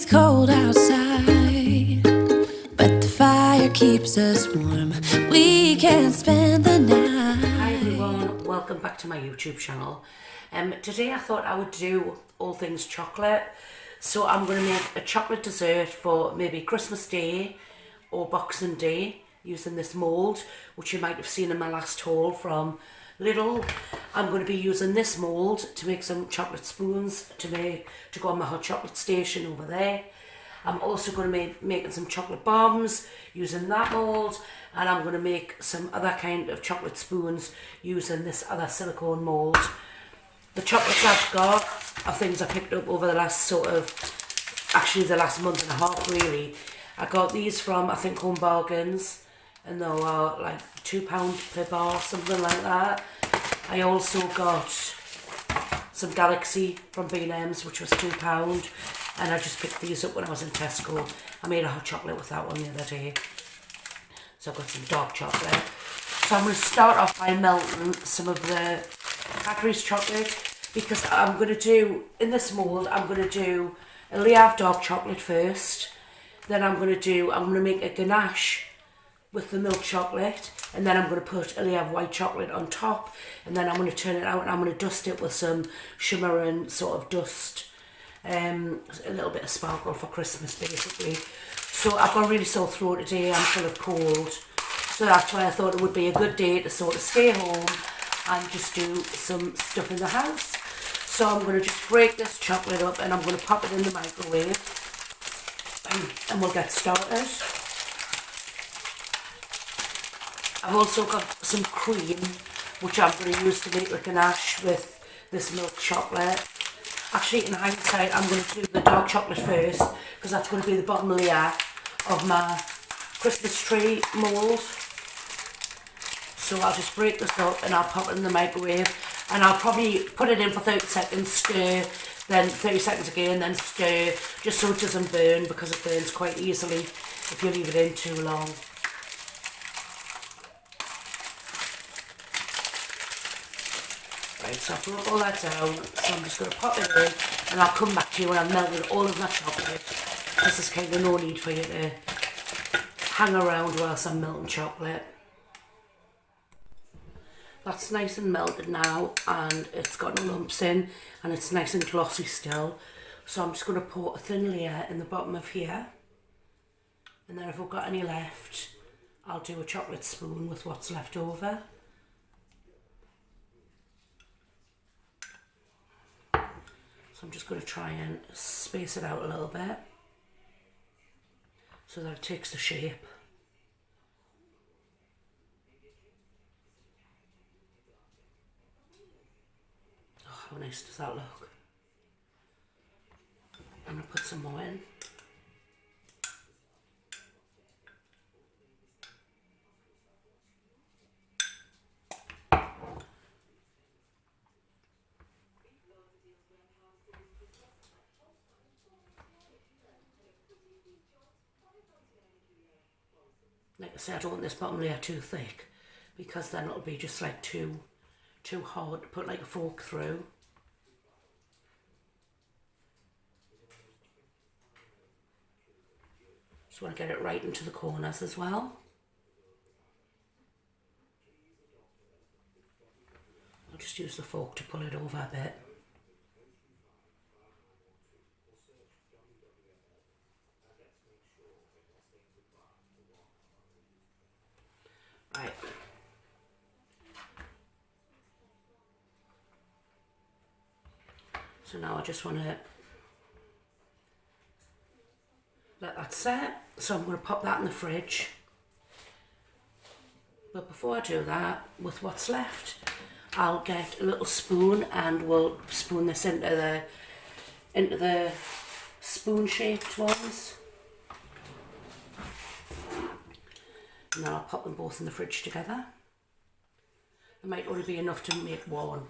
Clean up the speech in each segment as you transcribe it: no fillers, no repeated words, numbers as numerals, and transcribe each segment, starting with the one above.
It's cold outside, but the fire keeps us warm. We can spend the night. Hi everyone, welcome back to my YouTube channel. Today I thought I would do all things chocolate. So I'm going to make a chocolate dessert for maybe Christmas Day or Boxing Day using this mould, which you might have seen in my last haul from Lidl. I'm going to be using this mould to make some chocolate spoons to go on my hot chocolate station over there. I'm also going to be making some chocolate bombs using that mould, and I'm going to make some other kind of chocolate spoons using this other silicone mould. The chocolates I've got are things I picked up over the last the last month and a half really. I got these from, I think, Home Bargains, and they were like £2 per bar, something like that. I also got some Galaxy from B&M's, which was £2, and I just picked these up when I was in Tesco. I made a hot chocolate with that one the other day. So I've got some dark chocolate. So I'm going to start off by melting some of the Cadbury's chocolate, because I'm going to do, in this mould, I'm going to do a layer of dark chocolate first. Then I'm going to make a ganache with the milk chocolate, and then I'm going to put a layer of white chocolate on top, and then I'm going to turn it out and I'm going to dust it with some shimmering sort of dust, a little bit of sparkle for Christmas basically. So I've got a really sore throat today, I'm full of cold, so that's why I thought it would be a good day to sort of stay home and just do some stuff in the house. So I'm going to just break this chocolate up and I'm going to pop it in the microwave, and we'll get started. I've also got some cream, which I'm going to use to make the ganache with this milk chocolate. Actually, in hindsight, I'm going to do the dark chocolate first, because that's going to be the bottom layer of my Christmas tree mould. So I'll just break this up and I'll pop it in the microwave, and I'll probably put it in for 30 seconds, stir, then 30 seconds again, then stir, just so it doesn't burn, because it burns quite easily if you leave it in too long. Right, so I've brought all that down, so I'm just going to pop it in, and I'll come back to you when I've melted all of my chocolate, because there's kind of no need for you to hang around whilst I'm melting chocolate. That's nice and melted now, and it's got no lumps in, and it's nice and glossy still. So I'm just going to pour a thin layer in the bottom of here, and then if I've got any left, I'll do a chocolate spoon with what's left over. So I'm just going to try and space it out a little bit so that it takes the shape. Oh, how nice does that look? I'm going to put some more in. Like I said, I don't want this bottom layer too thick, because then it'll be just like too hard to put like a fork through. Just want to get it right into the corners as well. I'll just use the fork to pull it over a bit. Right. So now I just want to let that set. So I'm going to pop that in the fridge. But before I do that, with what's left, I'll get a little spoon and we'll spoon this into the spoon-shaped ones. And then I'll pop them both in the fridge together. It might only be enough to make one.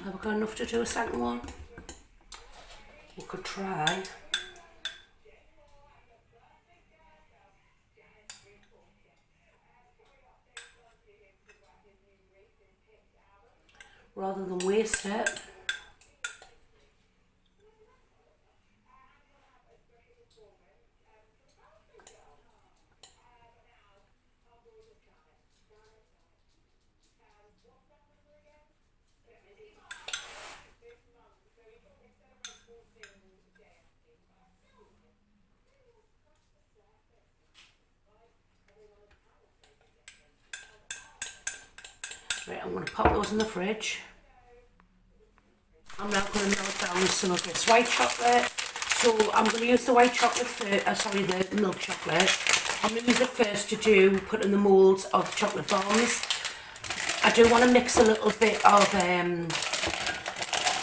Have we got enough to do a second one? We could try. Rather than waste it. Right, I'm going to pop those in the fridge. I'm now going to melt down some of this white chocolate. So I'm going to use the white chocolate first, the milk chocolate. I'm going to use it first to put in the moulds of chocolate bombs. I do want to mix a little bit of,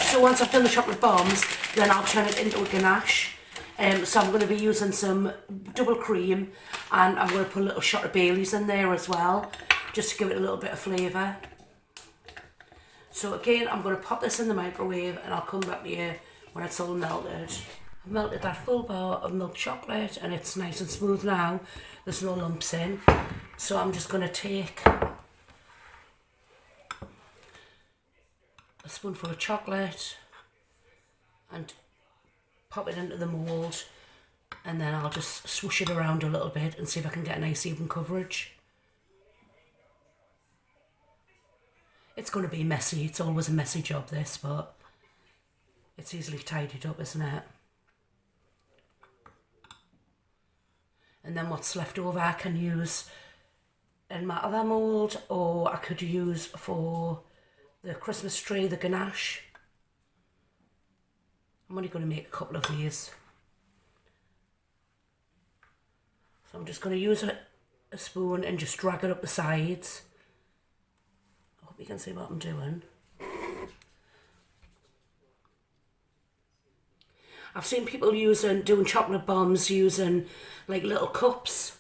so once I've done the chocolate bombs, then I'll turn it into a ganache. So I'm going to be using some double cream, and I'm going to put a little shot of Bailey's in there as well, just to give it a little bit of flavour. So again, I'm going to pop this in the microwave and I'll come back to you when it's all melted. I've melted that full bar of milk chocolate and it's nice and smooth now. There's no lumps in. So I'm just going to take a spoonful of chocolate and pop it into the mould, and then I'll just swoosh it around a little bit and see if I can get a nice even coverage. It's going to be messy. It's always a messy job, this, but it's easily tidied up, isn't it? And then what's left over I can use in my other mould, or I could use for the Christmas tree, the ganache. I'm only going to make a couple of these. So I'm just going to use a spoon and just drag it up the sides. You can see what I'm doing. I've seen people doing chocolate bombs using like little cups,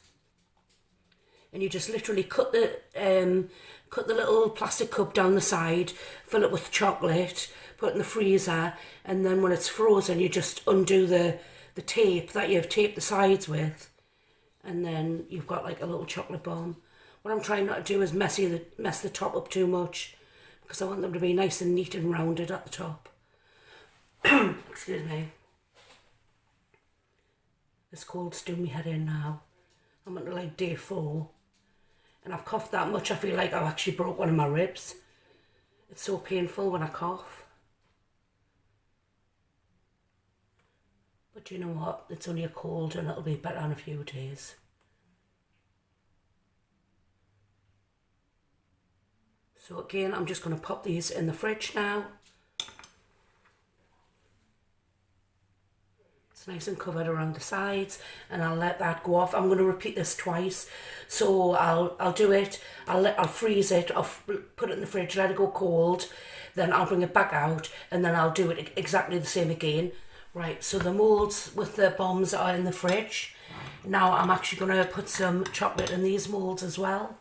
and you just literally cut the little plastic cup down the side, fill it with chocolate, put it in the freezer, and then when it's frozen you just undo the tape that you've taped the sides with, and then you've got like a little chocolate bomb. What I'm trying not to do is mess the top up too much, because I want them to be nice and neat and rounded at the top. Excuse me. This cold's doing me head in now. I'm on to like day 4. And I've coughed that much I feel like I've actually broke one of my ribs. It's so painful when I cough. But you know what? It's only a cold and it'll be better in a few days. So again, I'm just going to pop these in the fridge now. It's nice and covered around the sides, and I'll let that go off. I'm going to repeat this twice. So I'll do it, I'll freeze it, I'll put it in the fridge, let it go cold, then I'll bring it back out, and then I'll do it exactly the same again. Right, so the moulds with the bombs are in the fridge. Now I'm actually going to put some chocolate in these moulds as well.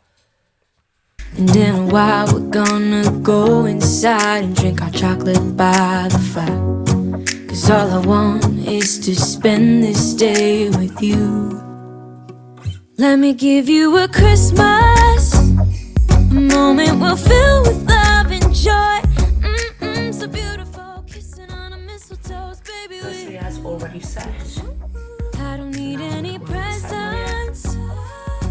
And in a while we're gonna go inside and drink our chocolate by the fire. 'Cause all I want is to spend this day with you. Let me give you a Christmas, a moment we'll fill with love and joy. So beautiful, kissing on a mistletoe, baby. This has already set. I don't need any presents,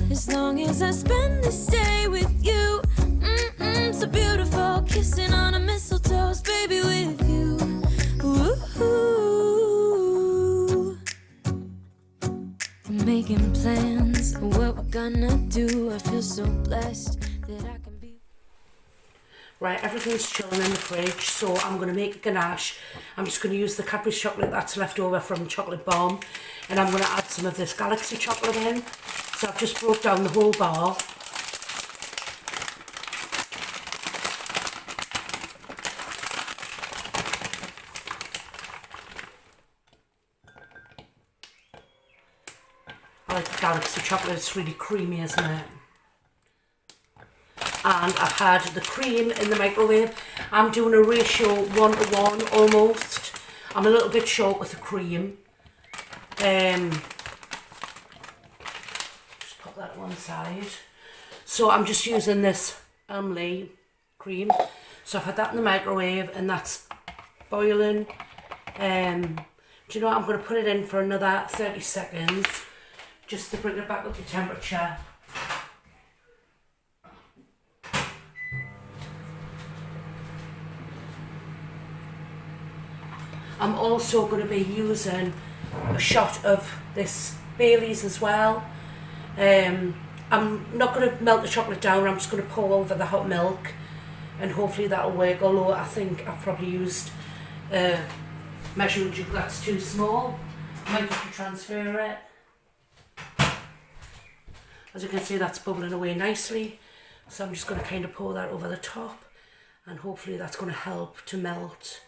as long as I spend this day with you. So beautiful, kissing on a mistletoe, baby, with you. Ooh. I'm making plans of what we're gonna do. I feel so blessed that I can be. Right, everything's chilling in the fridge, so I'm going to make a ganache. I'm just going to use the Cadbury's chocolate that's left over from chocolate bomb, and I'm going to add some of this Galaxy chocolate in. So I've just broke down the whole bar. I like the Galaxy chocolate, it's really creamy, isn't it? and I've had the cream in the microwave. I'm doing a ratio 1-to-1 almost. I'm a little bit short with the cream. Just pop that to one side. So I'm just using this Unmolding cream. So I've had that in the microwave and that's boiling. Do you know what? I'm going to put it in for another 30 seconds just to bring it back up to temperature. I'm also going to be using a shot of this Bailey's as well. I'm not going to melt the chocolate down, I'm just going to pour over the hot milk and hopefully that'll work, although I think I've probably used a measuring jug that's too small. I might have to transfer it. As you can see, that's bubbling away nicely, so I'm just going to kind of pour that over the top and hopefully that's going to help to melt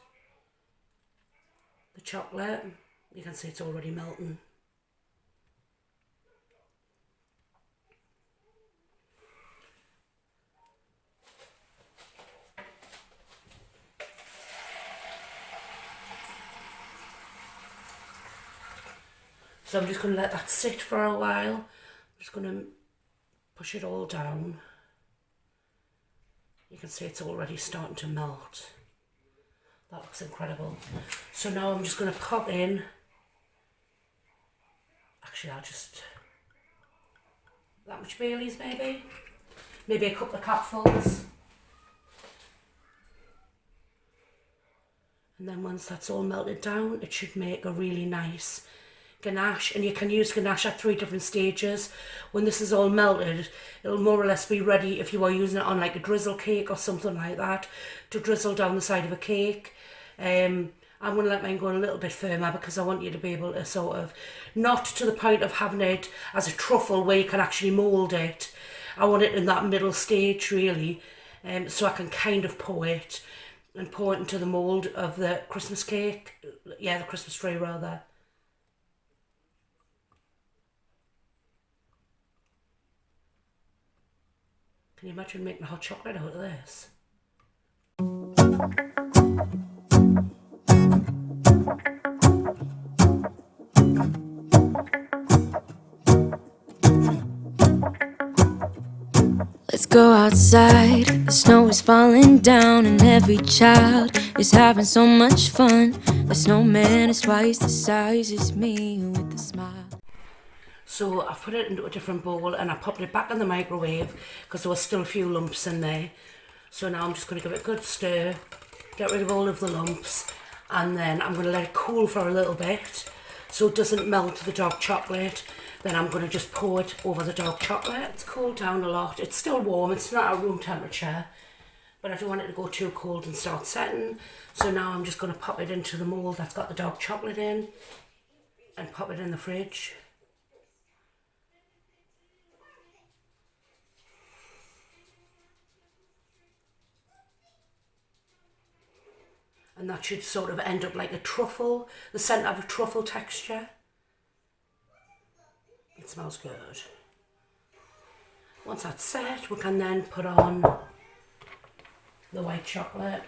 the chocolate. You can see it's already melting. So I'm just going to let that sit for a while. I'm just going to push it all down. You can see it's already starting to melt. That looks incredible. So now I'm just going to pop in. Actually, I'll just... that much Bailey's maybe. Maybe a couple of cupfuls. And then once that's all melted down, it should make a really nice ganache, and you can use ganache at 3 different stages. When this is all melted, it'll more or less be ready if you are using it on like a drizzle cake or something like that, to drizzle down the side of a cake. I'm going to let mine go a little bit firmer because I want you to be able to sort of, not to the point of having it as a truffle where you can actually mould it. I want it in that middle stage really, so I can kind of pour it into the mould of the Christmas cake, yeah, the Christmas tree rather. Can you imagine making hot chocolate out of this? Let's go outside, the snow is falling down and every child is having so much fun. The snowman is twice the size as me with a smile. So I've put it into a different bowl and I popped it back in the microwave because there were still a few lumps in there. So now I'm just going to give it a good stir, get rid of all of the lumps, and then I'm going to let it cool for a little bit so it doesn't melt the dark chocolate. Then I'm going to just pour it over the dark chocolate. It's cooled down a lot. It's still warm, it's not at room temperature, but I don't want it to go too cold and start setting. So now I'm just going to pop it into the mould that's got the dark chocolate in and pop it in the fridge. And that should sort of end up like a truffle, the scent of a truffle texture. It smells good. Once that's set, we can then put on the white chocolate.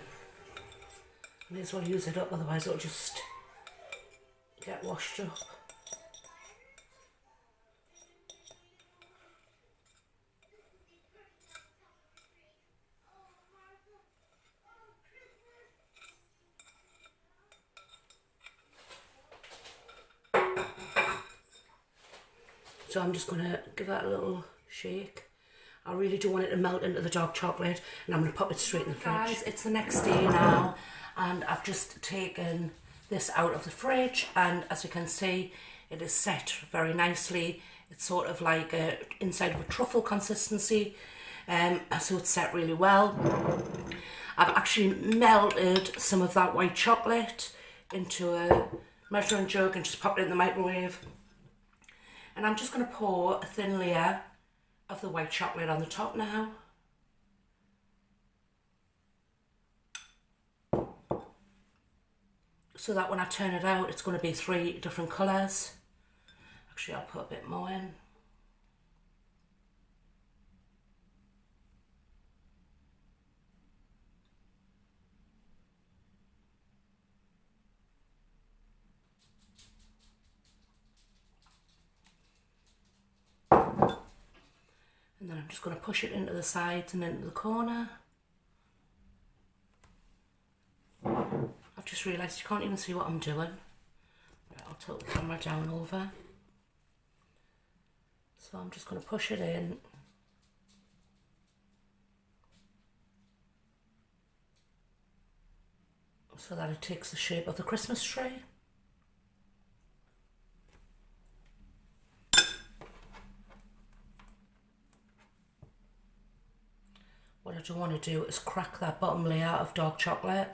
May as well use it up, otherwise it'll just get washed up. So I'm just going to give that a little shake. I really do want it to melt into the dark chocolate, and I'm going to pop it straight in the fridge. Guys, it's the next day now, and I've just taken this out of the fridge, and as you can see, it is set very nicely. It's sort of like inside of a truffle consistency, so it's set really well. I've actually melted some of that white chocolate into a measuring jug and just popped it in the microwave. And I'm just going to pour a thin layer of the white chocolate on the top now. So that when I turn it out, it's going to be 3 different colours. Actually, I'll put a bit more in. I'm just going to push it into the sides and into the corner. I've just realised you can't even see what I'm doing. Right, I'll tilt the camera down over. So I'm just going to push it in. So that it takes the shape of the Christmas tree. What I don't want to do is crack that bottom layer of dark chocolate.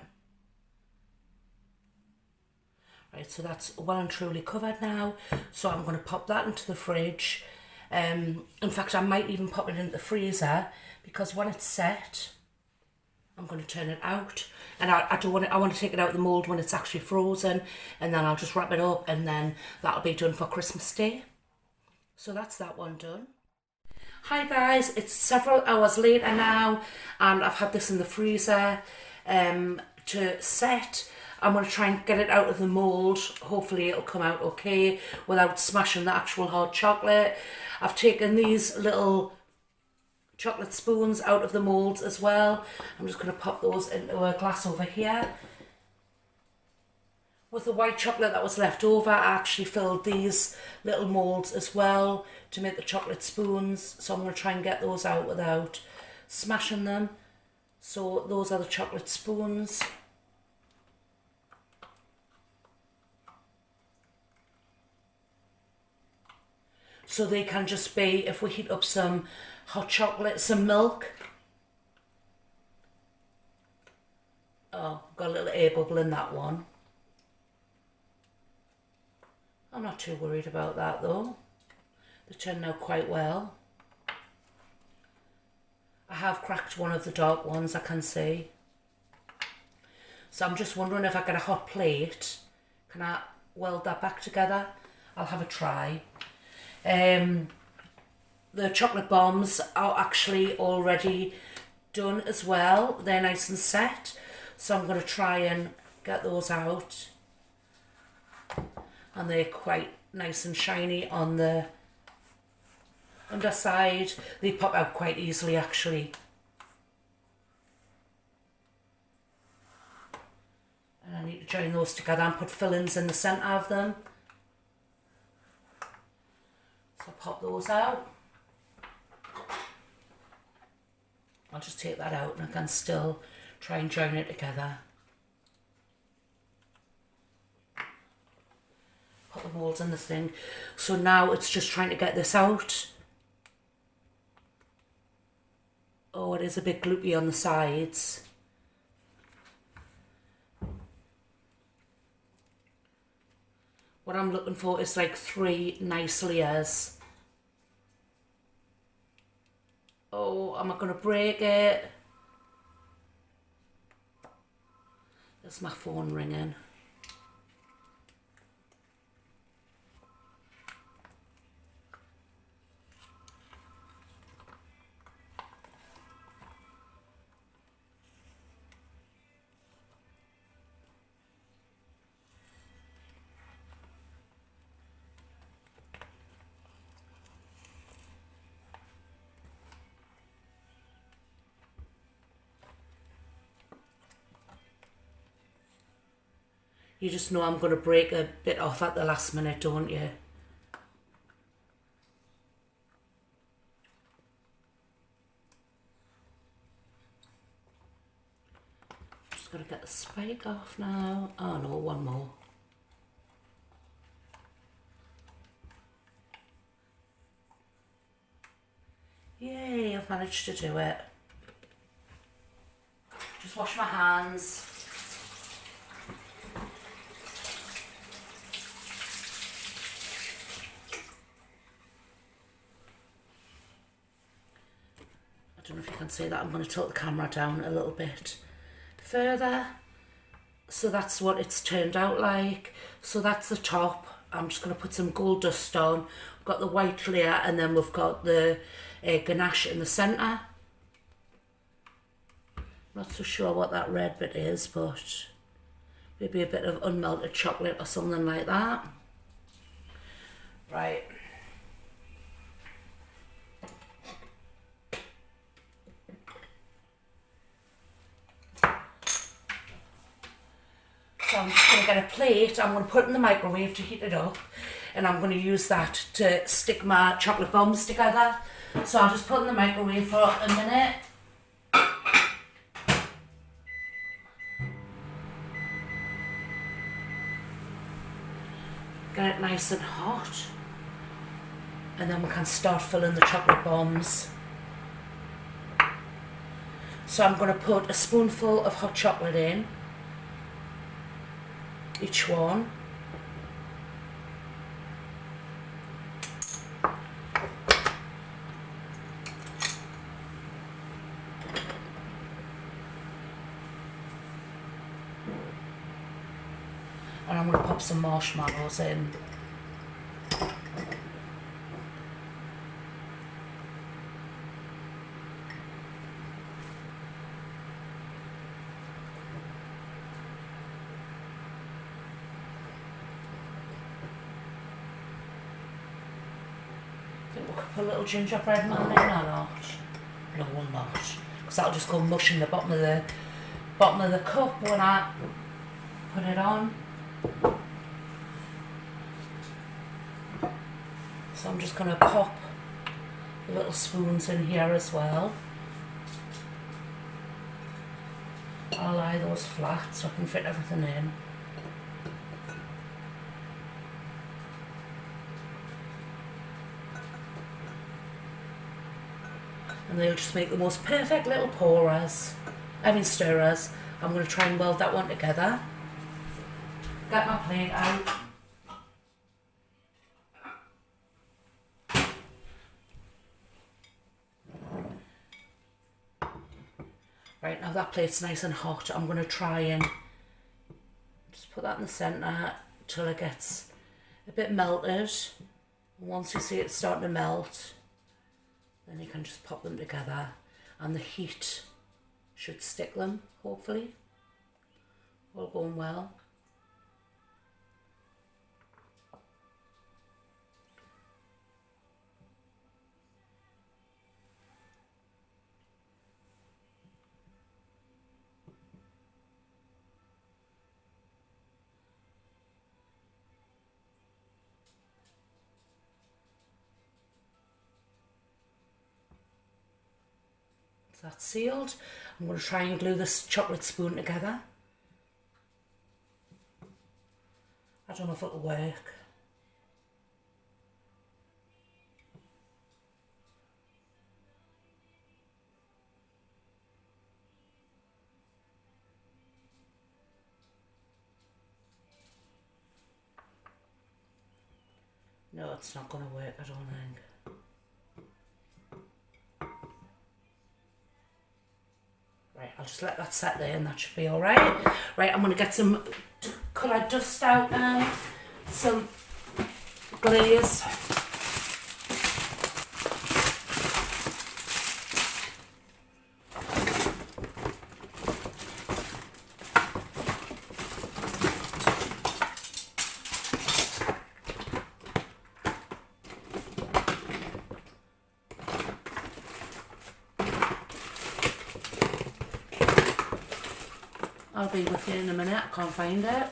Right, so that's well and truly covered now. So I'm going to pop that into the fridge. In fact, I might even pop it into the freezer, because when it's set, I'm going to turn it out, and I don't want it, I want to take it out of the mould when it's actually frozen, and then I'll just wrap it up, and then that'll be done for Christmas Day. So that's that one done. Hi guys, it's several hours later now, and I've had this in the freezer to set. I'm going to try and get it out of the mould. Hopefully it'll come out okay without smashing the actual hard chocolate. I've taken these little chocolate spoons out of the moulds as well. I'm just going to pop those into a glass over here. With the white chocolate that was left over, I actually filled these little moulds as well to make the chocolate spoons. So I'm going to try and get those out without smashing them. So those are the chocolate spoons. So they can just be, if we heat up some hot chocolate, some milk. Oh, got a little air bubble in that one. I'm not too worried about that though. They turned out quite well. I have cracked one of the dark ones, I can see. So I'm just wondering if I get a hot plate, can I weld that back together? I'll have a try. The chocolate bombs are actually already done as well. They're nice and set. So I'm going to try and get those out. And they're quite nice and shiny on the underside. They pop out quite easily actually. And I need to join those together and put fillings in the centre of them. So I'll pop those out. I'll just take that out and I can still try and join it together. Put the moulds in the thing. So now it's just trying to get this out. Oh, it is a bit gloopy on the sides. What I'm looking for is like 3 nice layers. Oh, am I going to break it? There's my phone ringing. You just know I'm going to break a bit off at the last minute, don't you? Just got to get the spike off now. Oh no, one more. Yay, I've managed to do it. Just wash my hands. I don't know if you can see that. I'm going to tilt the camera down a little bit further. So that's what it's turned out like. So that's the top. I'm just going to put some gold dust on. We've got the white layer and then we've got the ganache in the centre. Not so sure what that red bit is, but maybe a bit of unmelted chocolate or something like that. Right. I'm just going to get a plate. I'm going to put it in the microwave to heat it up, and I'm going to use that to stick my chocolate bombs together. So I'll just put it in the microwave for a minute. Get it nice and hot, and then we can start filling the chocolate bombs. So I'm going to put a spoonful of hot chocolate in each one. And I'm going to pop some marshmallows in. Think we could put a little gingerbread man in or not? No, we'll not, because that'll just go mush in the bottom of the cup when I put it on. So I'm just going to pop the little spoons in here as well. I'll lie those flat so I can fit everything in. And they'll just make the most perfect little stirrers. I'm going to try and weld that one together. Get my plate out. Right, now that plate's nice and hot, I'm going to try and just put that in the centre till it gets a bit melted. And once you see it starting to melt, then you can just pop them together, and the heat should stick them, hopefully. All going well. That's sealed. I'm going to try and glue this chocolate spoon together. I don't know if it'll work. No, it's not going to work, I don't think. Right, I'll just let that set there and that should be alright. Right, I'm going to get some coloured dust out now, some glaze. I'll be with you in a minute, I can't find it.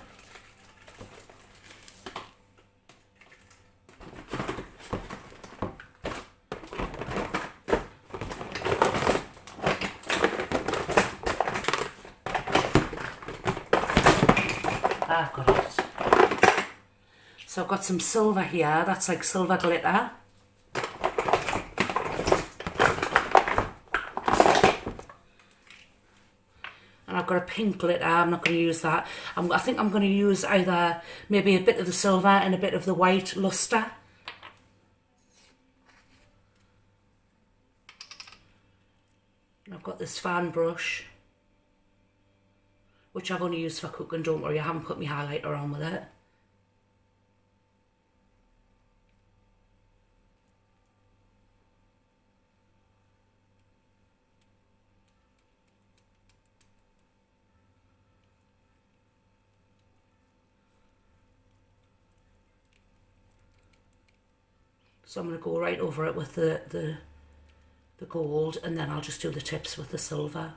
I've got it. So I've got some silver here, that's like silver glitter. And I've got a pink glitter, I'm not going to use that. I think I'm going to use either maybe a bit of the silver and a bit of the white luster. And I've got this fan brush, which I've only used for cooking, don't worry, I haven't put my highlighter on with it. So I'm going to go right over it with the gold, and then I'll just do the tips with the silver.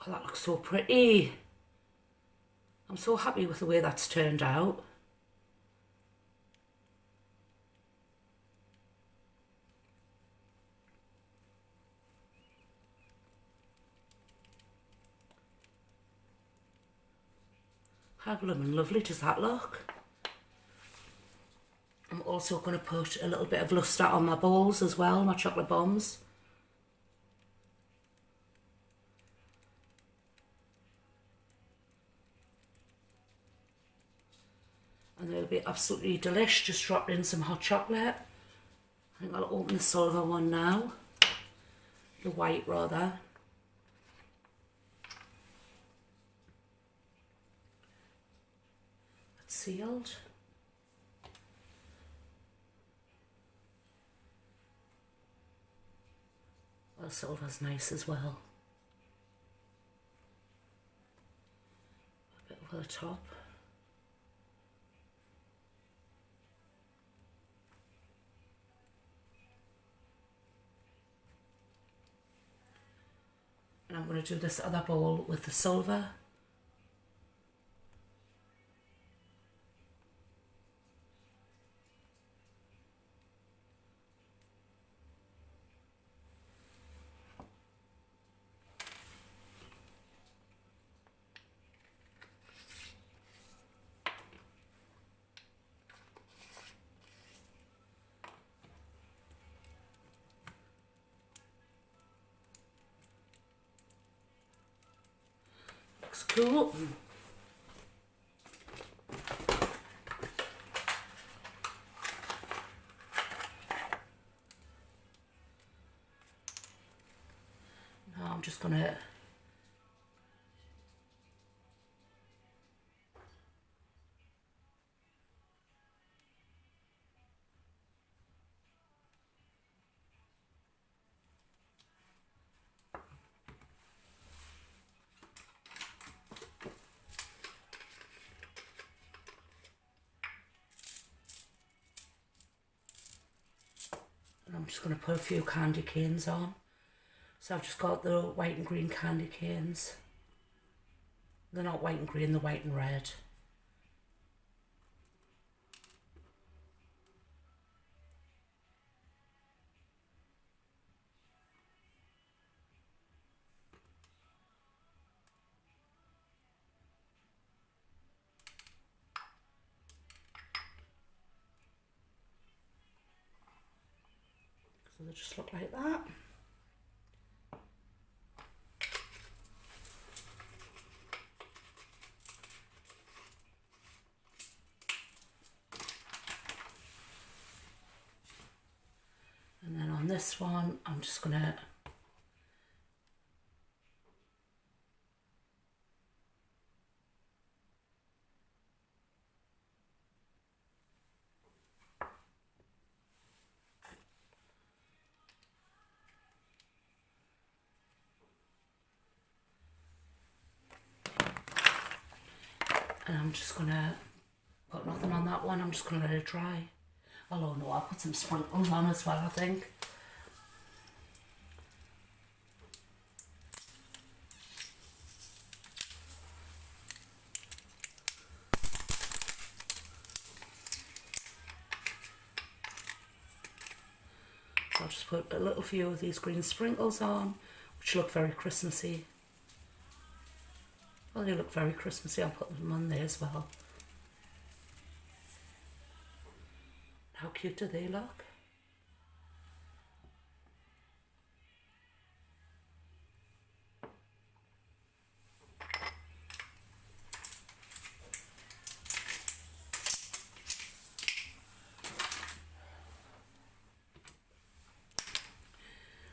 Oh, that looks so pretty. I'm so happy with the way that's turned out. How blooming lovely does that look? I'm also going to put a little bit of lustre on my balls as well, my chocolate bombs. And they'll be absolutely delish, just dropped in some hot chocolate. I think I'll open the silver one now. The white rather. It's sealed. Well, silver's nice as well. A bit over the top. And I'm going to do this other bowl with the silver. Looks cool. Now I'm just going to put a few candy canes on. So I've just got the white and green candy canes. They're not white and green, they're white and red. So they just look like that. And then on this one, I'm just gonna put nothing on that one. I'm just gonna let it dry. Oh no, I'll put some sprinkles on as well, I think. So I'll just put a little few of these green sprinkles on, which look very Christmassy. Well, they look very Christmassy. I'll put them on there as well. How cute do they look?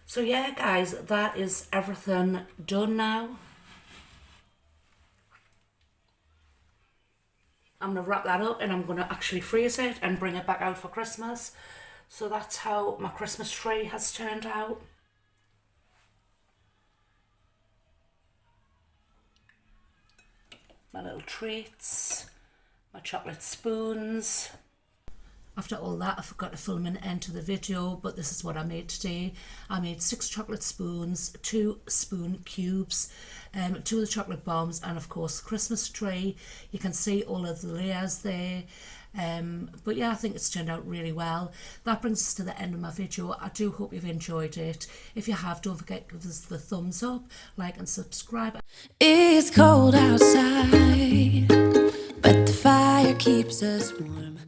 So yeah, guys, that is everything done now. I'm going to wrap that up and I'm going to actually freeze it and bring it back out for Christmas. So that's how my Christmas tree has turned out. My little treats, my chocolate spoons. After all that, I forgot to film an end to the video, but this is what I made today. I made 6 chocolate spoons, 2 spoon cubes, 2 of the chocolate bombs, and of course the Christmas tree. You can see all of the layers there. But yeah, I think it's turned out really well. That brings us to the end of my video. I do hope you've enjoyed it. If you have, don't forget to give us the thumbs up, like and subscribe. It's cold outside, but the fire keeps us warm.